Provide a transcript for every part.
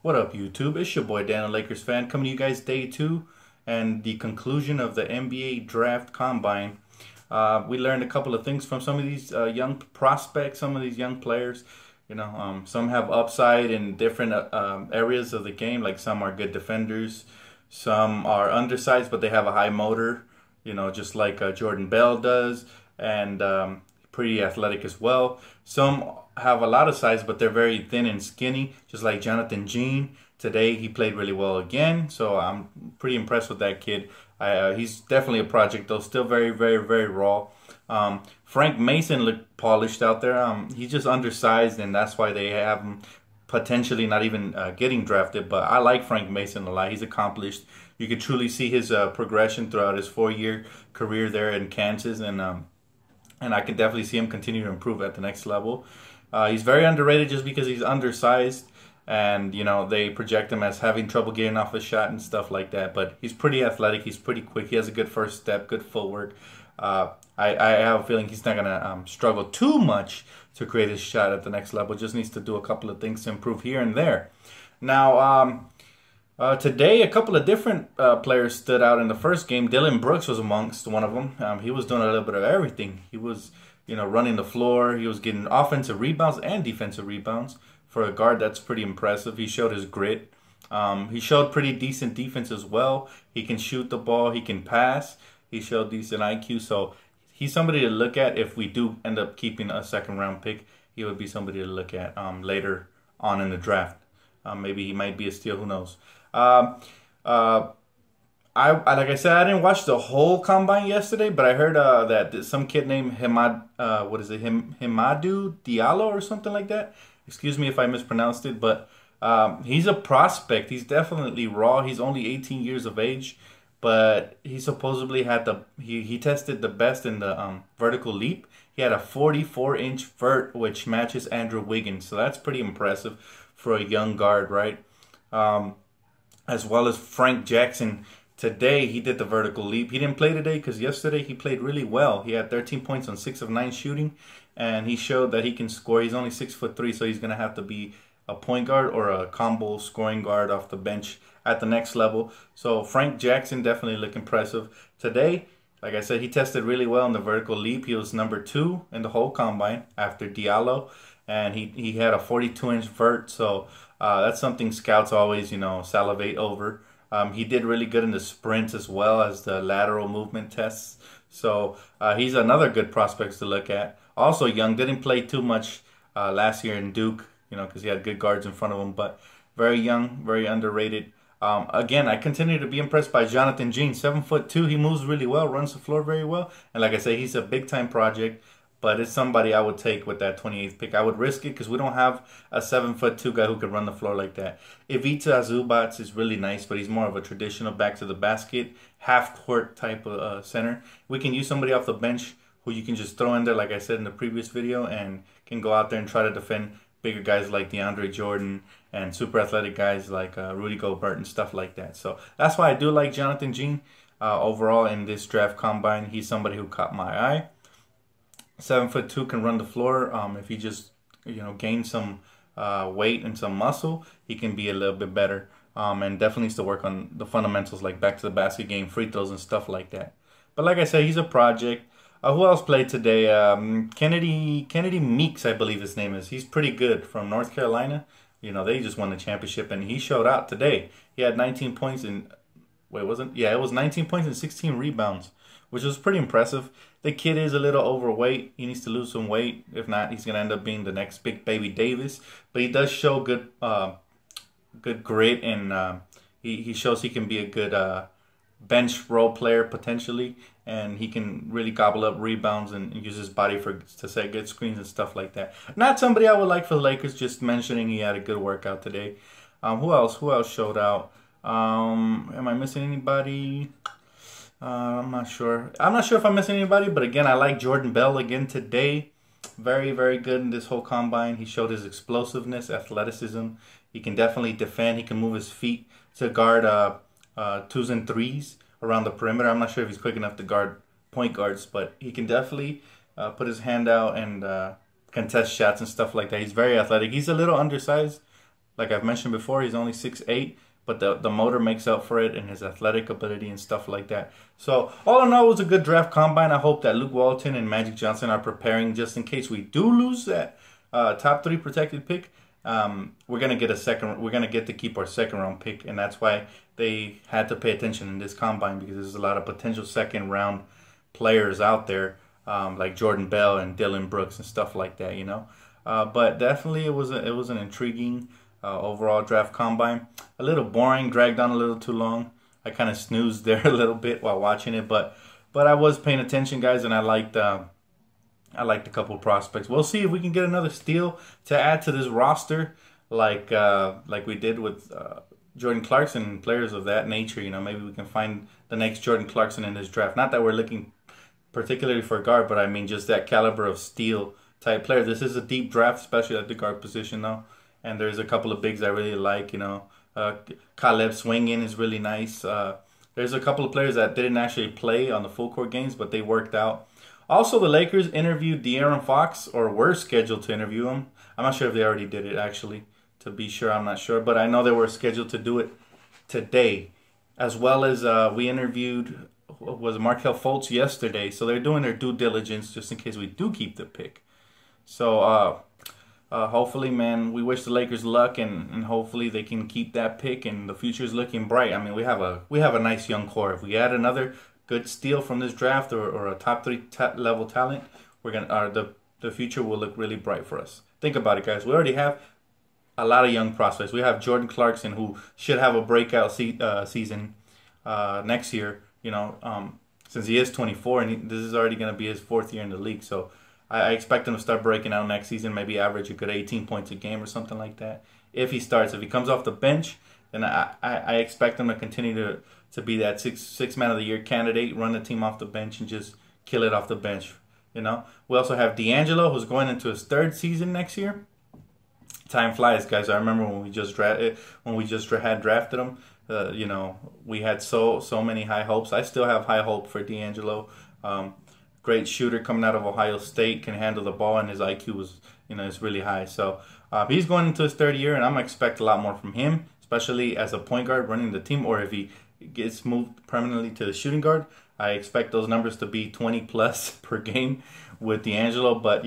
What up, YouTube? It's your boy Dan, a Lakers fan, coming to you guys day two and the conclusion of the NBA Draft Combine. We learned a couple of things from some of these young prospects, some of these young players. Some have upside in different areas of the game. Like some are good defenders, some are undersized, but they have a high motor. Just like Jordan Bell does, and pretty athletic as well. Some have a lot of size, but they're very thin and skinny, just like Jonathan Jean. Today he played really well again, so I'm pretty impressed with that kid. He's definitely a project, though, still very, very, very raw. Frank Mason looked polished out there. He's just undersized, and that's why they have him potentially not even getting drafted. But I like Frank Mason a lot. He's accomplished. You could truly see his progression throughout his 4-year career there in Kansas, and I can definitely see him continue to improve at the next level. He's very underrated just because he's undersized, and they project him as having trouble getting off a shot and stuff like that. But he's pretty athletic. He's pretty quick. He has a good first step, good footwork. I have a feeling he's not gonna struggle too much to create his shot at the next level. Just needs to do a couple of things to improve here and there. Now, today, a couple of different players stood out in the first game. Dylan Brooks was amongst one of them. He was doing a little bit of everything. He was, running the floor. He was getting offensive rebounds and defensive rebounds. For a guard, that's pretty impressive. He showed his grit. He showed pretty decent defense as well. He can shoot the ball. He can pass. He showed decent IQ. So he's somebody to look at if we do end up keeping a second-round pick. He would be somebody to look at later on in the draft. Maybe he might be a steal. Who knows? I like I said, I didn't watch the whole combine yesterday, but I heard that some kid named Himadou Diallo or something like that. Excuse me if I mispronounced it, but he's a prospect. He's definitely raw. He's only 18 years of age, but he supposedly had he tested the best in the vertical leap. He had a 44-inch vert, which matches Andrew Wiggins, so that's pretty impressive for a young guard, right? As well as Frank Jackson. Today, he did the vertical leap. He didn't play today because yesterday he played really well. He had 13 points on 6 of 9 shooting, and he showed that he can score. He's only 6'3", so he's going to have to be a point guard or a combo scoring guard off the bench at the next level. So Frank Jackson definitely looked impressive. Today, like I said, he tested really well in the vertical leap. He was number 2 in the whole combine after Diallo, and he had a 42-inch vert, so that's something scouts always, salivate over. He did really good in the sprints as well as the lateral movement tests. So he's another good prospect to look at. Also young, didn't play too much last year in Duke, because he had good guards in front of him. But very young, very underrated. Again, I continue to be impressed by Jonathan Jean. 7'2", he moves really well, runs the floor very well. And like I say, he's a big-time project. But it's somebody I would take with that 28th pick. I would risk it because we don't have a 7'2" guy who could run the floor like that. Ivica Zubats is really nice, but he's more of a traditional back to the basket, half-court type of center. We can use somebody off the bench who you can just throw in there, like I said in the previous video, and can go out there and try to defend bigger guys like DeAndre Jordan and super athletic guys like Rudy Gobert and stuff like that. So that's why I do like Jonathan Jean overall in this draft combine. He's somebody who caught my eye. 7'2", can run the floor. If he just gains some weight and some muscle, he can be a little bit better. And definitely needs to work on the fundamentals like back to the basket game, free throws and stuff like that. But like I said, he's a project. Who else played today? Kennedy Meeks, I believe his name is. He's pretty good from North Carolina. They just won the championship, and he showed out today. He had 19 points and wait, wasn't? Yeah, it was 19 points and 16 rebounds, which was pretty impressive. The kid is a little overweight. He needs to lose some weight. If not, he's going to end up being the next big baby Davis. But he does show good grit, and he shows he can be a good bench role player potentially. And he can really gobble up rebounds and use his body to set good screens and stuff like that. Not somebody I would like for the Lakers, just mentioning he had a good workout today. Who else? Who else showed out? Am I missing anybody? I'm not sure. I'm not sure if I'm missing anybody, but again, I like Jordan Bell again today. Very, very good in this whole combine. He showed his explosiveness, athleticism. He can definitely defend. He can move his feet to guard 2s and 3s around the perimeter. I'm not sure if he's quick enough to guard point guards, but he can definitely put his hand out and contest shots and stuff like that. He's very athletic. He's a little undersized, Like I've mentioned before, he's only 6'8", but the motor makes up for it and his athletic ability and stuff like that. So all in all, it was a good draft combine. I hope that Luke Walton and Magic Johnson are preparing just in case we do lose that top 3 protected pick. We're gonna get a second. We're gonna get to keep our second round pick, and that's why they had to pay attention in this combine, because there's a lot of potential second round players out there, like Jordan Bell and Dylan Brooks and stuff like that. But definitely it was an intriguing overall draft combine. A little boring, dragged on a little too long. I kind of snoozed there a little bit while watching it, but I was paying attention, guys, and I liked a couple of prospects. We'll see if we can get another steal to add to this roster, like we did with Jordan Clarkson and players of that nature. Maybe we can find the next Jordan Clarkson in this draft. Not that we're looking particularly for a guard, but I mean just that caliber of steal type player. This is a deep draft, especially at the guard position, though. And there's a couple of bigs I really like. Caleb Swingin is really nice. There's a couple of players that didn't actually play on the full court games, but they worked out. Also, the Lakers interviewed De'Aaron Fox, or were scheduled to interview him. I'm not sure if they already did it, actually. To be sure, I'm not sure. But I know they were scheduled to do it today. As well as we interviewed, was Markelle Fultz yesterday. So they're doing their due diligence just in case we do keep the pick. So hopefully, man, we wish the Lakers luck, and hopefully they can keep that pick, and the future is looking bright. I mean, we have a nice young core. If we add another good steal from this draft, or a top 3 level talent, the future will look really bright for us. Think about it, guys. We already have a lot of young prospects. We have Jordan Clarkson, who should have a breakout season next year. Since he is 24, and this is already going to be his 4th year in the league. So I expect him to start breaking out next season, maybe average a good 18 points a game or something like that. If he starts, if he comes off the bench, then I expect him to continue to be that six man of the year candidate, run the team off the bench and just kill it off the bench. We also have D'Angelo, who's going into his 3rd season next year. Time flies, guys. I remember when we just had drafted him. We had so many high hopes. I still have high hope for D'Angelo. Great shooter coming out of Ohio State, can handle the ball, and his IQ is really high. So he's going into his 3rd year, and I'm gonna expect a lot more from him, especially as a point guard running the team, or if he gets moved permanently to the shooting guard. I expect those numbers to be 20 plus per game with D'Angelo, but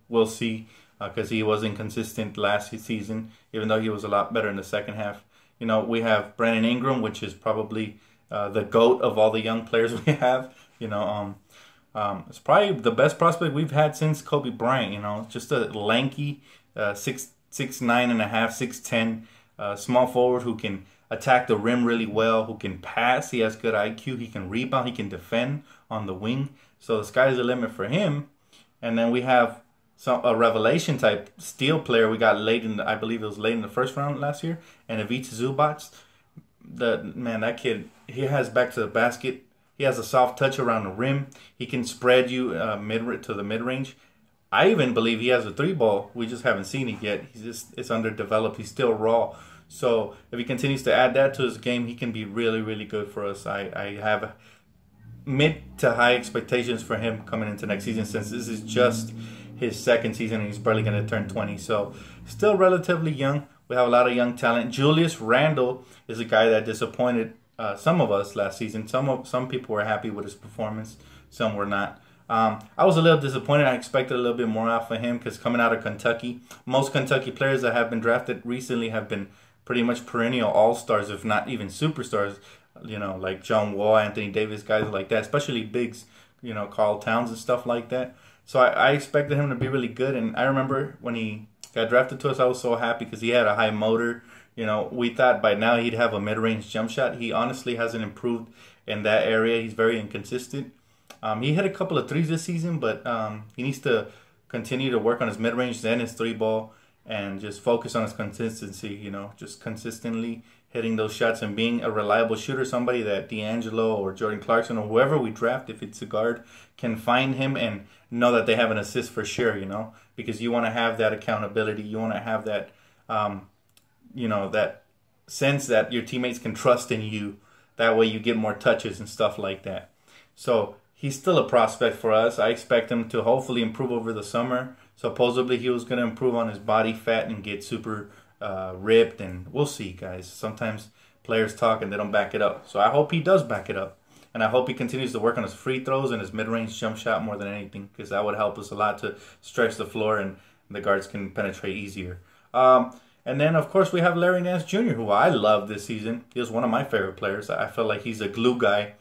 we'll see, because he was inconsistent last season, even though he was a lot better in the second half. We have Brandon Ingram, which is probably the GOAT of all the young players we have. It's probably the best prospect we've had since Kobe Bryant. Just a lanky 6'9.5", 6'10", small forward who can attack the rim really well, who can pass. He has good IQ. He can rebound. He can defend on the wing. So the sky's the limit for him. And then we have a revelation type steal player we got I believe it was late in the 1st round last year, and Ivica Zubac. That kid, he has back to the basket. He has a soft touch around the rim. He can spread you to the mid-range. I even believe he has a 3-ball. We just haven't seen it yet. It's underdeveloped. He's still raw. So if he continues to add that to his game, he can be really, really good for us. I have mid to high expectations for him coming into next season, since this is just his 2nd season and he's barely going to turn 20. So still relatively young. We have a lot of young talent. Julius Randle is a guy that disappointed some of us last season. Some people were happy with his performance. Some were not. I was a little disappointed. I expected a little bit more out of him, because coming out of Kentucky, most Kentucky players that have been drafted recently have been pretty much perennial all-stars, if not even superstars, like John Wall, Anthony Davis, guys like that, especially bigs, Karl Towns and stuff like that. So I expected him to be really good, and I remember when he got drafted to us, I was so happy because he had a high motor. We thought by now he'd have a mid-range jump shot. He honestly hasn't improved in that area. He's very inconsistent. He hit a couple of threes this season, but he needs to continue to work on his mid-range, then his 3-ball, and just focus on his consistency, just consistently hitting those shots and being a reliable shooter, somebody that D'Angelo or Jordan Clarkson or whoever we draft, if it's a guard, can find him and know that they have an assist for sure, because you want to have that accountability. You want to have that, that sense that your teammates can trust in you. That way you get more touches and stuff like that. So he's still a prospect for us. I expect him to hopefully improve over the summer. Supposedly he was going to improve on his body fat and get super ripped, and we'll see, guys. Sometimes players talk and they don't back it up. So I hope he does back it up. And I hope he continues to work on his free throws and his mid-range jump shot more than anything, because that would help us a lot to stretch the floor and the guards can penetrate easier. And then, of course, we have Larry Nance Jr., who I love this season. He was one of my favorite players. I feel like he's a glue guy.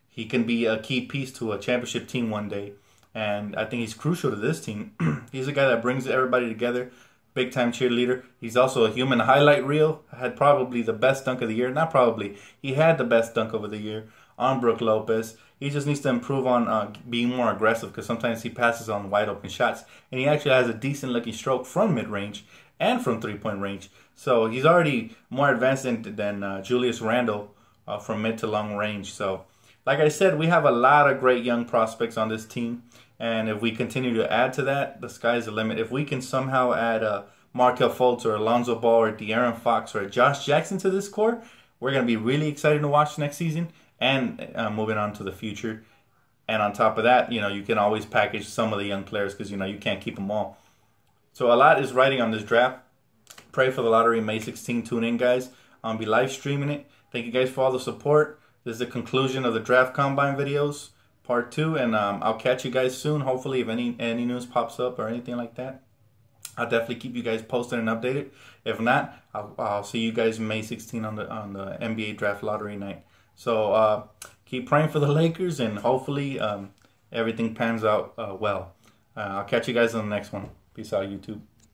He can be a key piece to a championship team one day. And I think he's crucial to this team. He's a guy that brings everybody together. Big-time cheerleader. He's also a human highlight reel. Had probably the best dunk of the year. Not probably. He had the best dunk of the year on Brook Lopez. He just needs to improve on being more aggressive, because sometimes he passes on wide open shots. And he actually has a decent looking stroke from mid-range and from three-point range. So he's already more advanced than Julius Randle from mid to long range. So like I said, we have a lot of great young prospects on this team. And if we continue to add to that, the sky's the limit. If we can somehow add Markel Fultz or Alonzo Ball or De'Aaron Fox or Josh Jackson to this core, we're going to be really excited to watch next season and moving on to the future. And on top of that, you can always package some of the young players, because, you can't keep them all. So a lot is riding on this draft. Pray for the lottery May 16. Tune in, guys. I'll be live streaming it. Thank you guys for all the support. This is the conclusion of the draft combine videos, part 2, and I'll catch you guys soon. Hopefully, if any news pops up or anything like that, I'll definitely keep you guys posted and updated. If not, I'll see you guys May 16 on the NBA draft lottery night. So keep praying for the Lakers, and hopefully everything pans out well. I'll catch you guys on the next one. Peace out, YouTube.